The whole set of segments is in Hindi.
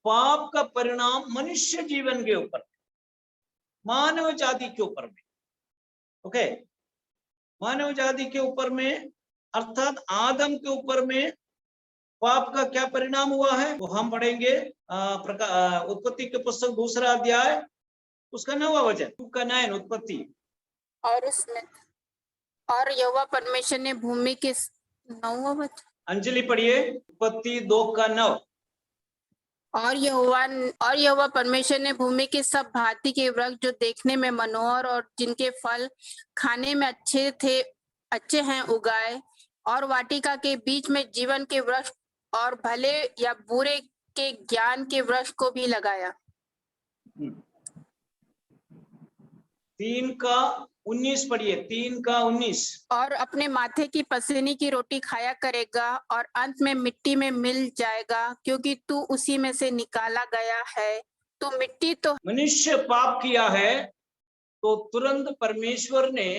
पाप का परिणाम मनुष्य जीवन के ऊपर, मानव जाति के ऊपर में, ओके, मानव जाति के ऊपर में, अर्थात आदम के ऊपर में पाप का क्या परिणाम हुआ है वो हम पढ़ेंगे उत्पत्ति के पुस्तक 2 अध्याय उसका 9वां वचन, 2:9 उत्पत्ति। और यहोवा परमेश्वर ने भूमि के 9वां वचन, अंजलि पढ़िए, उत्पत्ति 2:9। और यहोवा परमेश्वर ने भूमि के सब भांति के वृक्ष जो देखने में मनोहर और जिनके फल खाने में अच्छे हैं उगाए, और वाटिका के बीच में जीवन के वृक्ष और भले या बुरे के ज्ञान के वृक्ष को भी लगाया। 3:19 पढ़िए, 3:19। और अपने माथे की पसीने की रोटी खाया करेगा और अंत में मिट्टी में मिल जाएगा, क्योंकि तू उसी में से निकाला गया है, तू मिट्टी तो। मनुष्य पाप किया है तो तुरंत परमेश्वर ने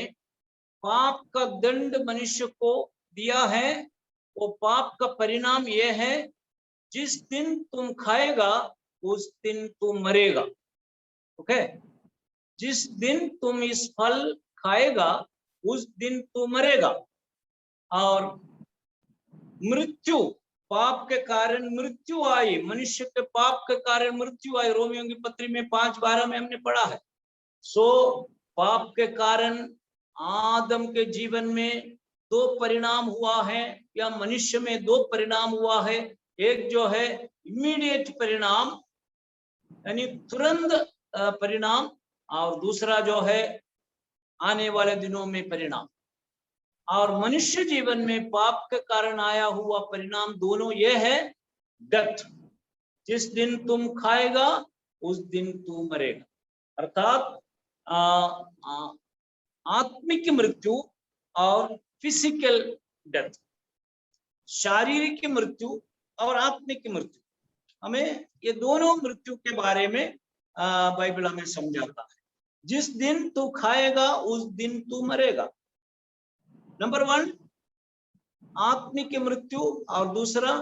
पाप का दंड मनुष्य को दिया है। वो पाप का परिणाम यह है, जिस दिन तुम खाएगा उस दिन तुम मरेगा, ओके, जिस दिन तुम इस फल खाएगा उस दिन तू मरेगा। और मृत्यु, पाप के कारण मृत्यु आई, मनुष्य के पाप के कारण मृत्यु आई, रोमियों की पत्री में 5:12 में हमने पढ़ा है। सो पाप के कारण आदम के जीवन में 2 परिणाम हुआ है, या मनुष्य में 2 परिणाम हुआ है। एक जो है इमीडिएट परिणाम यानी तुरंत परिणाम, और दूसरा जो है आने वाले दिनों में परिणाम। और मनुष्य जीवन में पाप के कारण आया हुआ परिणाम दोनों ये है, डेथ, जिस दिन तुम खाएगा उस दिन तू मरेगा, अर्थात आत्मिक मृत्यु और फिजिकल डेथ, शारीरिक मृत्यु और आत्मिक मृत्यु। हमें ये दोनों मृत्यु के बारे में बाइबल हमें समझाता है। जिस दिन तू खाएगा उस दिन तू मरेगा। नंबर 1 आत्मिक मृत्यु और दूसरा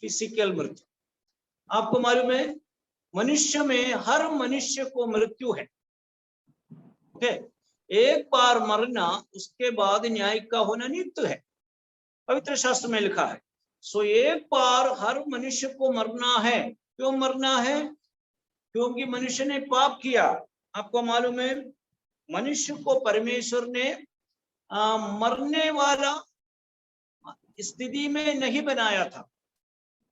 फिजिकल मृत्यु। आपको मालूम है मनुष्य में, हर मनुष्य को मृत्यु है, ओके, एक बार मरना, उसके बाद न्याय का होना नित्य है, पवित्र शास्त्र में लिखा है। सो एक बार हर मनुष्य को मरना है। क्यों मरना है? क्योंकि मनुष्य ने पाप किया। आपको मालूम है मनुष्य को परमेश्वर ने मरने वाला स्थिति में नहीं बनाया था।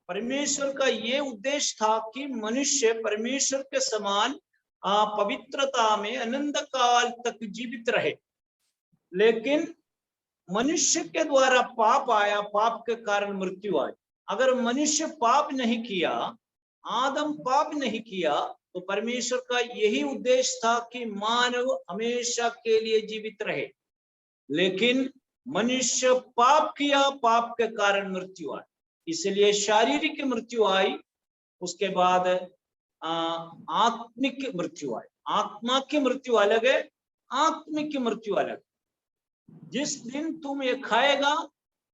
परमेश्वर का ये उद्देश्य था कि मनुष्य परमेश्वर के समान पवित्रता में अनंत काल तक जीवित रहे, लेकिन मनुष्य के द्वारा पाप आया, पाप के कारण मृत्यु आई। अगर मनुष्य पाप नहीं किया, आदम पाप नहीं किया, तो परमेश्वर का यही उद्देश्य था कि मानव हमेशा के लिए जीवित रहे, लेकिन मनुष्य पाप किया, पाप के कारण मृत्यु आई, इसलिए शारीरिक मृत्यु आई, उसके बाद आत्मिक मृत्यु आई। आत्मा की मृत्यु अलग है, आत्मिक मृत्यु अलग। जिस दिन तुम ये खाएगा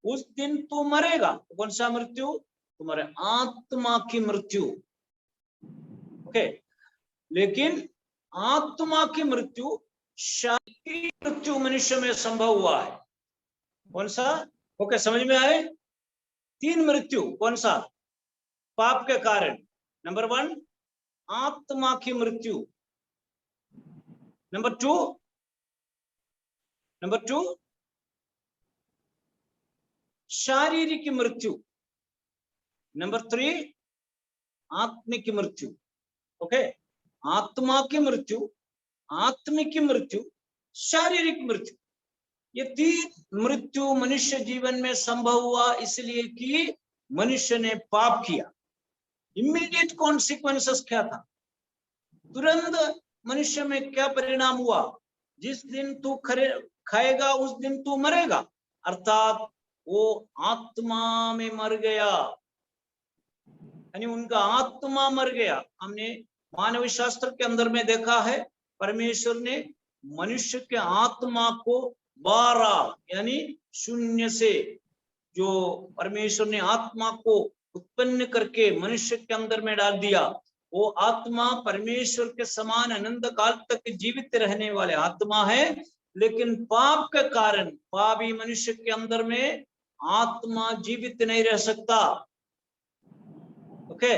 उस दिन तू मरेगा। कौन सा मृत्यु? तुम्हारे आत्मा की मृत्यु, ओके। लेकिन आत्मा की मृत्यु, शारीरिक मृत्यु मनुष्य में संभव हुआ है। कौन सा? ओके, समझ में आए? 3 मृत्यु। कौन सा? पाप के कारण। नंबर 1 आत्मा की मृत्यु, नंबर 2 शारीरिक मृत्यु, नंबर 3 आत्मिक मृत्यु, ओके। आत्मा की मृत्यु, आत्मिक मृत्यु, शारीरिक मृत्यु, ये 3 मृत्यु मनुष्य जीवन में संभव हुआ इसलिए कि मनुष्य ने पाप किया। इमीडिएट कॉन्सिक्वेंसेस क्या था? तुरंत मनुष्य में क्या परिणाम हुआ? जिस दिन तू खाएगा उस दिन तू मरेगा, अर्थात वो आत्मा में मर गया, यानी उनका आत्मा मर गया। हमने मानव शास्त्र के अंदर में देखा है परमेश्वर ने मनुष्य के आत्मा को 12 यानी 0 से, जो परमेश्वर ने आत्मा को उत्पन्न करके मनुष्य के अंदर में डाल दिया, वो आत्मा परमेश्वर के समान अनंत काल तक जीवित रहने वाले आत्मा है, लेकिन पाप के कारण पापी मनुष्य के अंदर में आत्मा जीवित नहीं रह सकता। ओके,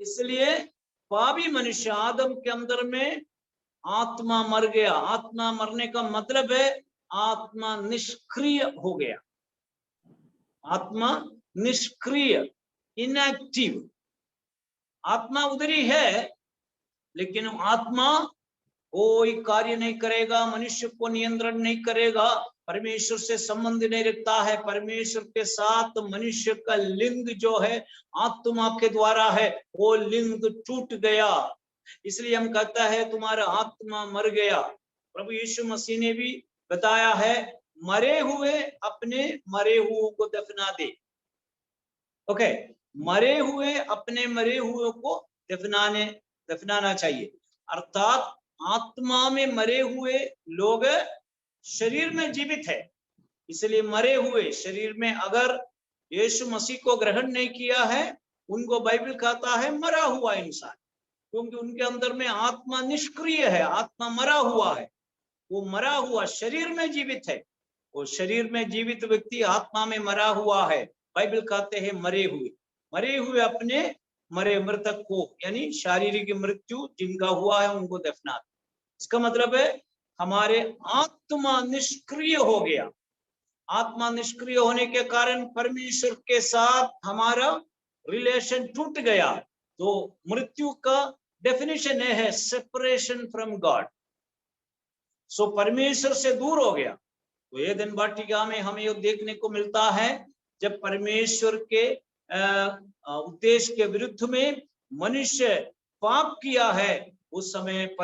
इसलिए पापी मनुष्य आदम के अंदर में आत्मा मर गया। आत्मा मरने का मतलब है आत्मा निष्क्रिय हो गया। आत्मा निष्क्रिय, इनएक्टिव। आत्मा उधर ही है, लेकिन आत्मा कोई कार्य नहीं करेगा, मनुष्य को नियंत्रण नहीं करेगा, परमेश्वर से संबंध नहीं रखता है। परमेश्वर के साथ मनुष्य का लिंग जो है आत्मा के द्वारा है, वो लिंग टूट गया। इसलिए हम कहता है तुम्हारा आत्मा मर गया। प्रभु यीशु मसीह ने भी बताया है, मरे हुए अपने मरे हुए को दफना दे। ओके, मरे हुए अपने मरे हुए को दफनाना चाहिए। अर्थात आत्मा में मरे हुए लोग शरीर में जीवित है, इसलिए मरे हुए शरीर में अगर यीशु मसीह को ग्रहण नहीं किया है, उनको बाइबल कहता है मरा हुआ इंसान, क्योंकि उनके अंदर में आत्मा निष्क्रिय है, आत्मा मरा हुआ है। वो मरा हुआ शरीर में जीवित है, वो शरीर में जीवित व्यक्ति आत्मा में मरा हुआ है। बाइबल कहते हैं मरे हुए अपने मरे मृतक को, यानी शारीरिक मृत्यु जिनका हुआ है उनको दफना। इसका मतलब है हमारे आत्मा निष्क्रिय हो गया। आत्मा निष्क्रिय होने के कारण परमेश्वर के साथ हमारा रिलेशन टूट गया। तो मृत्यु का डेफिनेशन है सेपरेशन फ्रॉम गॉड। सो परमेश्वर से दूर हो गया। तो ये दिन वाटिका में हमें ये देखने को मिलता है, जब परमेश्वर के उद्देश्य के विरुद्ध में मनुष्य पाप किया है, उस समय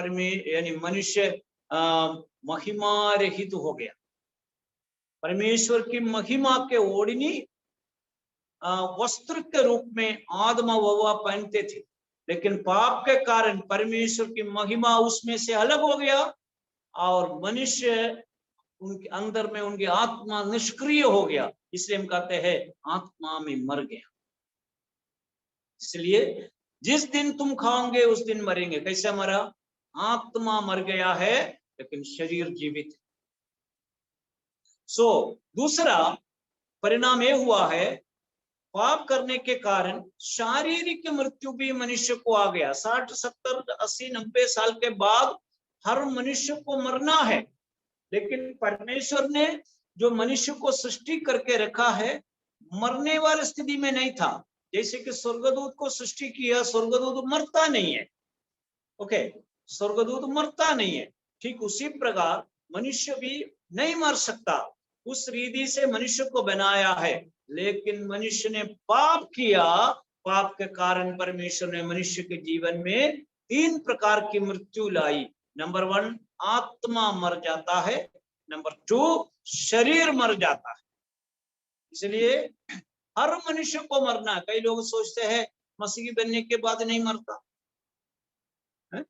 यानी मनुष्य महिमा रहित हो गया। परमेश्वर की महिमा के ओढ़नी वस्त्र के रूप में आदम व हव्वा पहनते थे, लेकिन पाप के कारण परमेश्वर की महिमा उसमें से अलग हो गया और मनुष्य उनके अंदर में उनकी आत्मा निष्क्रिय हो गया। इसलिए हम कहते हैं आत्मा में मर गया। इसलिए जिस दिन तुम खाओगे उस दिन मरेंगे। कैसे मरा? आत्मा मर गया है लेकिन शरीर जीवित है। दूसरा परिणाम यह हुआ है, पाप करने के कारण शारीरिक मृत्यु भी मनुष्य को आ गया। 60, 70, 80, 90 साल के बाद हर मनुष्य को मरना है, लेकिन परमेश्वर ने जो मनुष्य को सृष्टि करके रखा है, मरने वाली स्थिति में नहीं था। जैसे कि स्वर्गदूत को सृष्टि किया, स्वर्गदूत मरता नहीं है। ओके, स्वर्गदूत मरता नहीं है। ठीक उसी प्रकार मनुष्य भी नहीं मर सकता। उस रीति से मनुष्य को बनाया है, लेकिन मनुष्य ने पाप किया। पाप के कारण परमेश्वर ने मनुष्य के जीवन में 3 प्रकार की मृत्यु लाई। नंबर 1, आत्मा मर जाता है। नंबर 2, शरीर मर जाता है। इसलिए हर मनुष्य को मरना। कई लोग सोचते हैं मसीह बनने के बाद नहीं मरता है?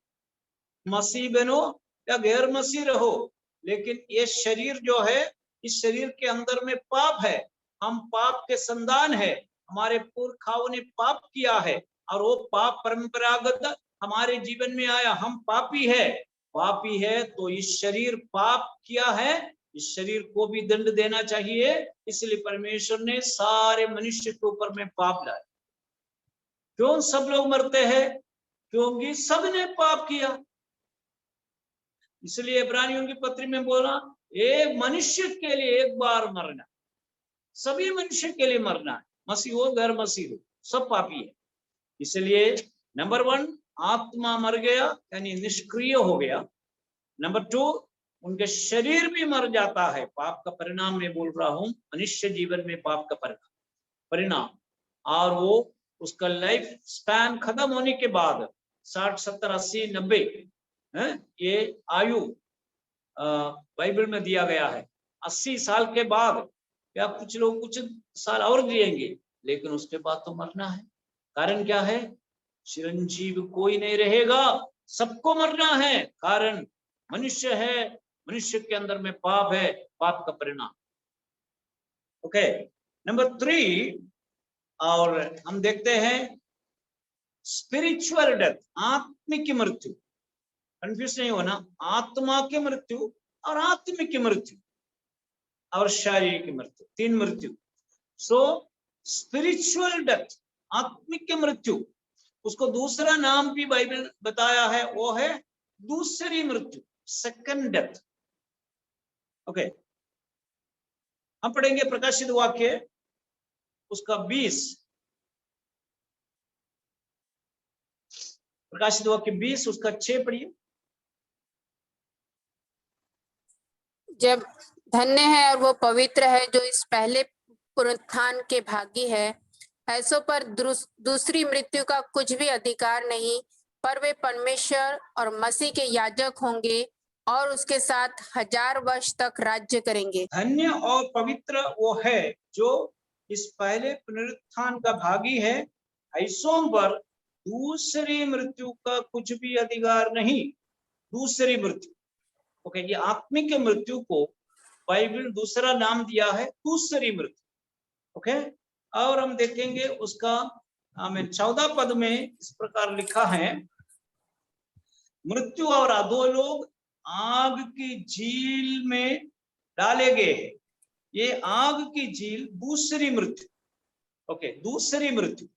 मसीह बनो या गैर मसीह रहो, लेकिन ये शरीर जो है, इस शरीर के अंदर में पाप है। हम पाप के संतान है। हमारे पुरखाओं ने पाप किया है और वो पाप परंपरागत हमारे जीवन में आया। हम पापी है तो इस शरीर पाप किया है, इस शरीर को भी दंड देना चाहिए। इसलिए परमेश्वर ने सारे मनुष्य के ऊपर में पाप लाया। क्यों सब लोग मरते हैं? क्योंकि सबने पाप किया। इसलिए इब्रानियों की पत्री में बोला, एक मनुष्य के लिए एक बार मरना, सभी मनुष्य के लिए मरना है। मसीह हो गैर मसीह हो, सब पापी है। इसलिए नंबर 1, आत्मा मर गया यानी निष्क्रिय हो गया। नंबर 2, उनके शरीर भी मर जाता है। पाप का परिणाम मैं बोल रहा हूं, मनुष्य जीवन में पाप का परिणाम। और वो उसका लाइफ स्पैन खत्म होने के बाद 60, 70, 80, 90 ये आयु बाइबल में दिया गया है। 80 साल के बाद या कुछ लोग कुछ साल और जिएंगे, लेकिन उसके बाद तो मरना है। कारण क्या है? चिरंजीव कोई नहीं रहेगा, सबको मरना है। कारण मनुष्य है, मनुष्य के अंदर में पाप है, पाप का परिणाम। ओके, नंबर 3, और हम देखते हैं स्पिरिचुअल डेथ, आत्मिक मृत्यु, कंफ्यूज नहीं होना, आत्मा की मृत्यु और आत्मिक मृत्यु और शारीरिक मृत्यु, तीन मृत्यु। सो स्पिरिचुअल डेथ, आत्मिक मृत्यु, उसको दूसरा नाम भी बाइबल बताया है, वो है दूसरी मृत्यु, सेकंड डेथ। ओके, हम पढ़ेंगे प्रकाशित वाक्य उसका 20, प्रकाशित वाक्य 20 उसका 6 पढ़िए। जब धन्य है और वो पवित्र है जो इस पहले पुनरुत्थान के भागी है, ऐसों पर दूसरी मृत्यु का कुछ भी अधिकार नहीं, पर वे परमेश्वर और मसीह के याजक होंगे और उसके साथ 1000 वर्ष तक राज्य करेंगे। धन्य और पवित्र वो है जो इस पहले पुनरुत्थान का भागी है, ऐसों पर दूसरी मृत्यु का कुछ भी अधिकार नहीं। दूसरी मृत्यु, ओके, ये आत्मिक मृत्यु को बाइबल दूसरा नाम दिया है दूसरी मृत्यु। ओके, और हम देखेंगे उसका 14 पद में इस प्रकार लिखा है, मृत्यु और अधोलोक आग की झील में डाले गए हैं। ये आग की झील दूसरी मृत्यु, ओके, दूसरी मृत्यु,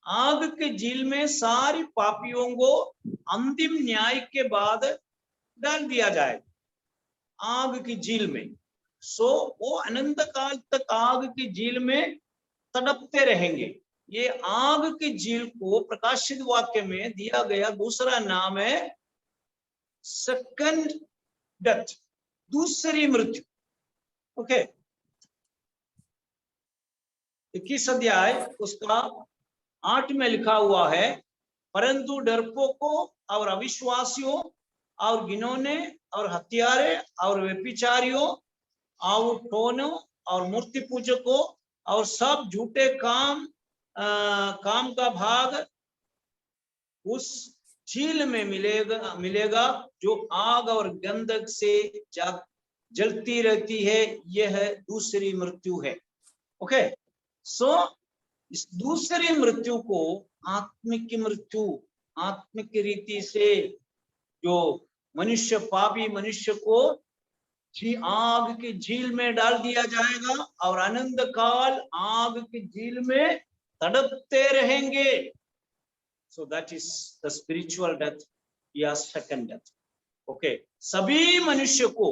आग की झील में सारी पापियों को अंतिम न्याय के बाद डाल दिया जाएगा, आग की झील में। सो वो अनंत काल तक आग की झील में तड़पते रहेंगे। ये आग की झील को प्रकाशित वाक्य में दिया गया दूसरा नाम है सेकंड डेथ, दूसरी मृत्यु। ओके, 21 अध्याय उसका 8 में लिखा हुआ है, परंतु डरपोकों और अविश्वासियों और घिनौने और हत्यारे और व्यभिचारियों और टोनों और मूर्ति पूजकों और सब झूठे काम का भाग उस झील में मिलेगा जो आग और गंधक से जलती रहती है। यह दूसरी मृत्यु है। ओके, सो इस दूसरी मृत्यु को आत्मिक मृत्यु, आत्मिक रीति से जो मनुष्य, पापी मनुष्य को आग की झील में डाल दिया जाएगा और अनंत काल आग की झील में तड़पते रहेंगे। So that is the spiritual death या सेकंड डेथ। ओके, सभी मनुष्य को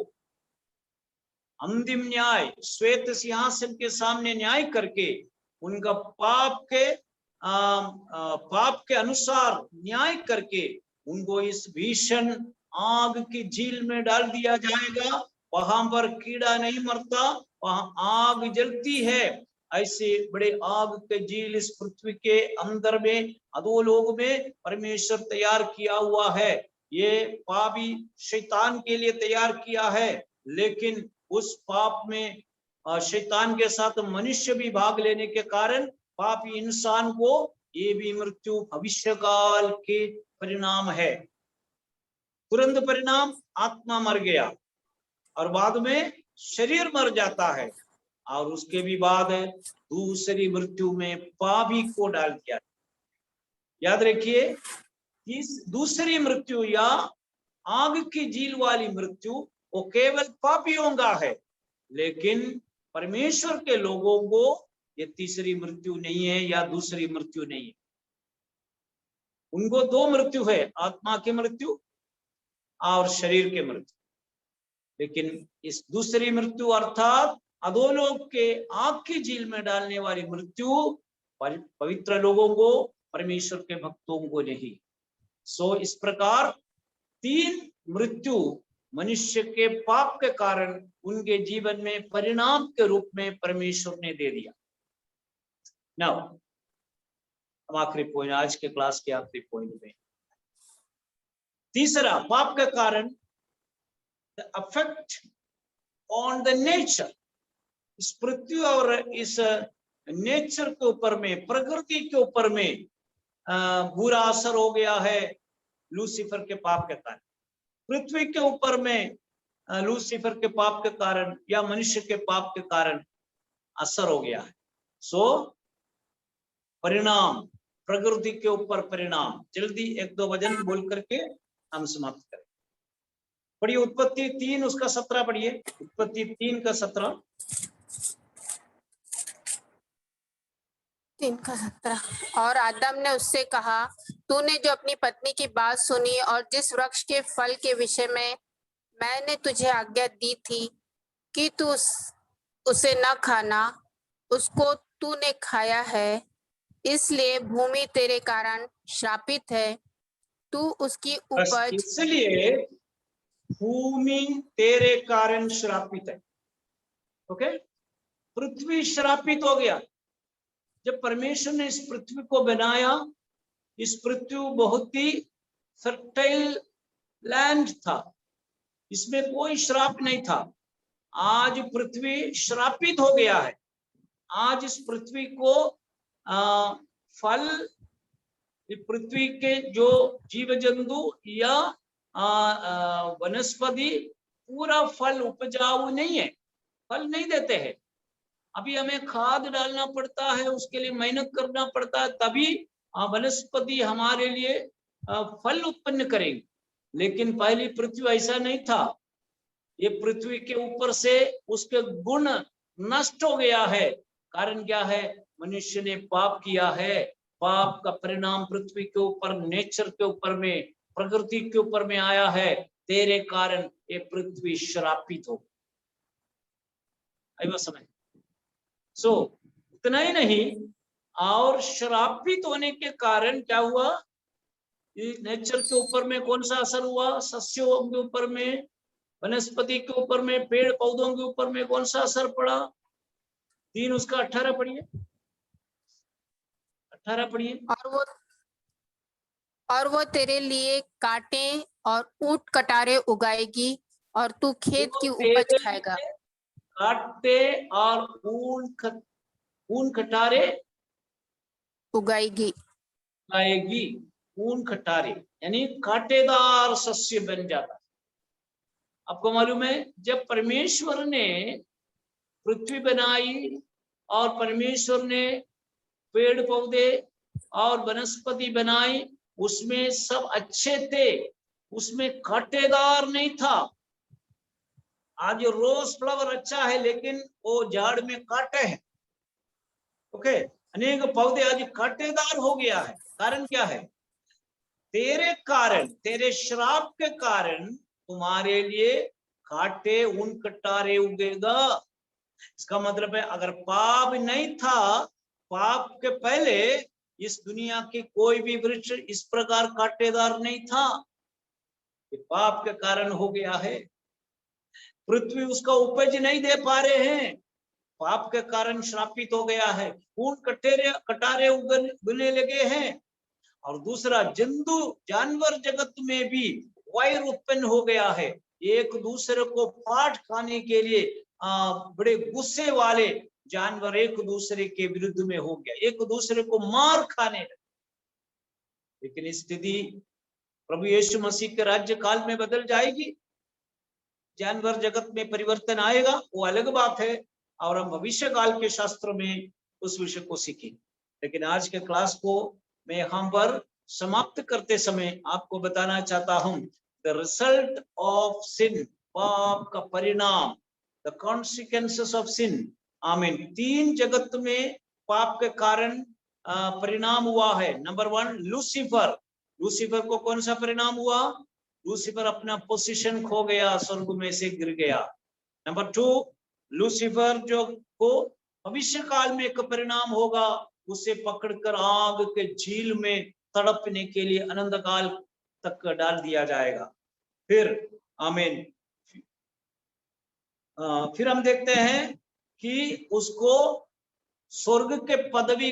अंतिम न्याय, श्वेत सिंहासन के सामने न्याय करके उनका पाप के अनुसार न्याय करके उनको इस भीषण आग की झील में डाल दिया जाएगा। वहां पर कीड़ा नहीं मरता, वहां आग जलती है। ऐसे बड़े आग के झील इस पृथ्वी के अंदर में, अधोलोक में परमेश्वर तैयार किया हुआ है। ये पापी शैतान के लिए तैयार किया है, लेकिन उस पाप में शैतान के साथ मनुष्य भी भाग लेने के कारण पापी इंसान को ये भी मृत्यु भविष्य काल के परिणाम है। तुरंत परिणाम आत्मा मर गया और बाद में शरीर मर जाता है, और उसके भी बाद दूसरी मृत्यु में पापी को डाल दिया। याद रखिए, इस दूसरी मृत्यु या आग की झील वाली मृत्यु वो केवल पापियों का है, लेकिन परमेश्वर के लोगों को ये तीसरी मृत्यु नहीं है या दूसरी मृत्यु नहीं है। उनको दो मृत्यु है, आत्मा की मृत्यु और शरीर के मृत्यु। लेकिन इस दूसरी मृत्यु अर्थात अधोलोक के आग की झील में डालने वाली मृत्यु पवित्र लोगों को, परमेश्वर के भक्तों को नहीं। सो इस प्रकार तीन मृत्यु मनुष्य के पाप के कारण उनके जीवन में परिणाम के रूप में परमेश्वर ने दे दिया। नाउ हम आखिरी पॉइंट, आज के क्लास के आखिरी पॉइंट में, तीसरा, पाप के कारण the effect on the nature, इस पृथ्वी और इस नेचर के ऊपर में, प्रकृति के ऊपर में बुरा असर हो गया है लूसीफर के पाप के कारण। पृथ्वी के ऊपर में लूसीफर के पाप के कारण या मनुष्य के पाप के कारण असर हो गया है। सो परिणाम प्रकृति के ऊपर परिणाम। जल्दी 1-2 वचन बोल करके हम समाप्त करें। पढ़िए उत्पत्ति 3 उसका 17 पढ़िए। उत्पत्ति 3 का 17। 3 का 17। और आदम ने उससे कहा, तूने जो अपनी पत्नी की बात सुनी और जिस वृक्ष के फल के विषय में मैंने तुझे आज्ञा दी थी कि तू उसे न खाना, उसको तूने खाया है, इसलिए भूमि तेरे कारण श्रापित है। तू उसकी बस उपज इसलिए भूमि तेरे कारण श्रापित है। ओके, पृथ्वी श्रापित हो गया। जब परमेश्वर ने इस पृथ्वी को बनाया, इस पृथ्वी बहुत ही फर्टाइल लैंड था, इसमें कोई श्राप नहीं था। आज पृथ्वी श्रापित हो गया है। आज इस पृथ्वी को फल, पृथ्वी के जो जीव जंतु या वनस्पति पूरा फल उपजाऊ नहीं है, फल नहीं देते हैं। अभी हमें खाद डालना पड़ता है, उसके लिए मेहनत करना पड़ता है, तभी वनस्पति हमारे लिए फल उत्पन्न करेगी। लेकिन पहली पृथ्वी ऐसा नहीं था। ये पृथ्वी के ऊपर से उसके गुण नष्ट हो गया है। कारण क्या है? मनुष्य ने पाप किया है। पाप का परिणाम पृथ्वी के ऊपर, नेचर के ऊपर में, प्रकृति के ऊपर में आया है। तेरे कारण ये पृथ्वी श्रापित हो। आई समझ? इतना ही नहीं, और श्रापित होने के कारण क्या हुआ? नेचर के ऊपर में कौन सा असर हुआ? सस्यों के ऊपर में, वनस्पति के ऊपर में, पेड़ पौधों के ऊपर में कौन सा असर पड़ा? 3 उसका 18 पढ़िए। 18 पढ़िए। और वो तेरे लिए कांटे और ऊंट कटारे उगाएगी और तू खेत की उपज खाएगा। कांटे और ऊन कटारे उगाएगी। ऊन कटारे यानी कांटेदार सस्य बन जाता है। आपको मालूम है, जब परमेश्वर ने पृथ्वी बनाई और परमेश्वर ने पेड़ पौधे और वनस्पति बनाई, उसमें सब अच्छे थे, उसमें कांटेदार नहीं था। आज रोज फ्लावर अच्छा है, लेकिन वो झाड़ में कांटे हैं। ओके, अनेक पौधे आज कांटेदार हो गया है। कारण क्या है? तेरे कारण, तेरे श्राप के कारण तुम्हारे लिए कांटे ऊन कटारे उगेगा। इसका मतलब है, अगर पाप नहीं था, पाप के पहले इस दुनिया की कोई भी वृक्ष इस प्रकार कांटेदार नहीं था। ये पाप के कारण हो गया है। पृथ्वी उसका उपज नहीं दे पा रहे हैं, पाप के कारण श्रापित हो गया है। ऊन कटारे उगने लगे हैं। और दूसरा, जंतु जानवर जगत में भी वैर उत्पन्न हो गया है। एक दूसरे को फाड़ खाने के लिए बड़े गुस्से वाले जानवर एक दूसरे के विरुद्ध में हो गया, एक दूसरे को मार खाने लगे। लेकिन स्थिति प्रभु यीशु मसीह के राज्य काल में बदल जाएगी। जानवर जगत में परिवर्तन आएगा, वो अलग बात है, और हम भविष्य काल के शास्त्र में उस विषय को सीखेंगे। लेकिन आज के क्लास को मैं यहाँ पर समाप्त करते समय आपको बताना चाहता हूं, द रिजल्ट ऑफ सिन, पाप का परिणाम, द कॉन्सिक्वेंसेस ऑफ सिन। आमीन। 3 जगत में पाप के कारण परिणाम हुआ है। Number 1, Lucifer. लूसीफर को कौन सा परिणाम हुआ? लूसीफर अपना पोजीशन खो गया, स्वर्ग में से गिर गया। नंबर 2, लूसीफर जो को भविष्य काल में एक परिणाम होगा, उसे पकड़कर आग के झील में तड़पने के लिए अनंत काल तक डाल दिया जाएगा। फिर आमीन, फिर हम देखते हैं कि उसको स्वर्ग के पदवी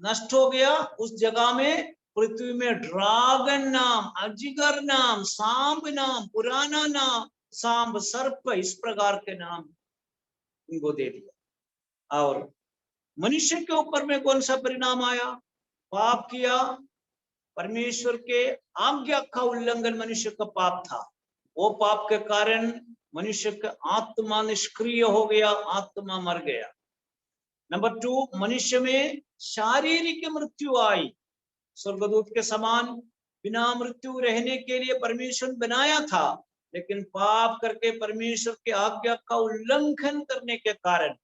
नष्ट हो गया। उस जगह में पृथ्वी में ड्रैगन नाम, अजगर नाम, सांप नाम, पुराना नाम, सांप, सर्प, इस प्रकार के नाम उनको दे दिया। और मनुष्य के ऊपर में कौन सा परिणाम आया? पाप किया, परमेश्वर के आज्ञा का उल्लंघन मनुष्य का पाप था। वो पाप के कारण मनुष्य का आत्मा निष्क्रिय हो गया, आत्मा मर गया। नंबर 2, मनुष्य में शारीरिक मृत्यु आई। स्वर्गदूत के समान बिना मृत्यु रहने के लिए परमेश्वर बनाया था, लेकिन पाप करके परमेश्वर की आज्ञा का उल्लंघन करने के कारण,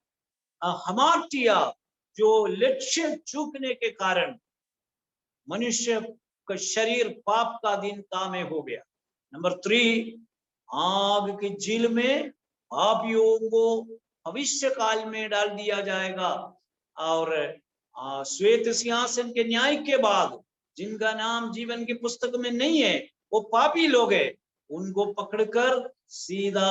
हमार्टिया जो लक्ष्य चूकने के कारण मनुष्य का शरीर पाप का अधीनता में हो गया। नंबर 3, आग की झील में पापियों को भविष्य काल में डाल दिया जाएगा, और श्वेत सिंहासन के न्याय के बाद जिनका नाम जीवन की पुस्तक में नहीं है, वो पापी लोग हैं, उनको पकड़कर सीधा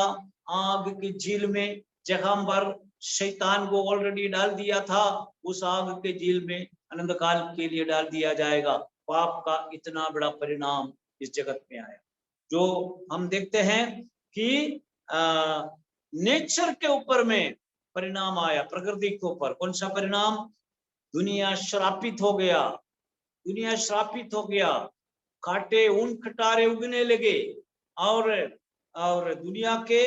आग की झील में, जहां पर शैतान को ऑलरेडी डाल दिया था, उस आग के झील में अनंत काल के लिए डाल दिया जाएगा। पाप का इतना बड़ा परिणाम इस जगत में आया, जो हम देखते हैं कि नेचर के ऊपर में परिणाम आया, प्रकृति के ऊपर। कौन सा परिणाम? दुनिया श्रापित हो गया, दुनिया श्रापित हो गया, कांटे ऊन खटारे उगने लगे, और दुनिया के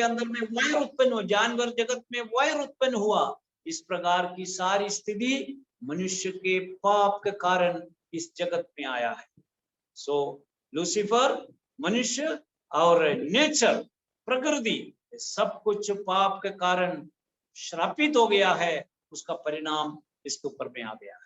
अंदर में वायर उत्पन्न हो, जानवर जगत में वायर उत्पन्न हुआ। इस प्रकार की सारी स्थिति मनुष्य के पाप के कारण इस जगत में आया है। सो लूसीफर, मनुष्य और नेचर, प्रकृति, सब कुछ पाप के कारण श्रापित हो गया है, उसका परिणाम इसके ऊपर में आ गया है।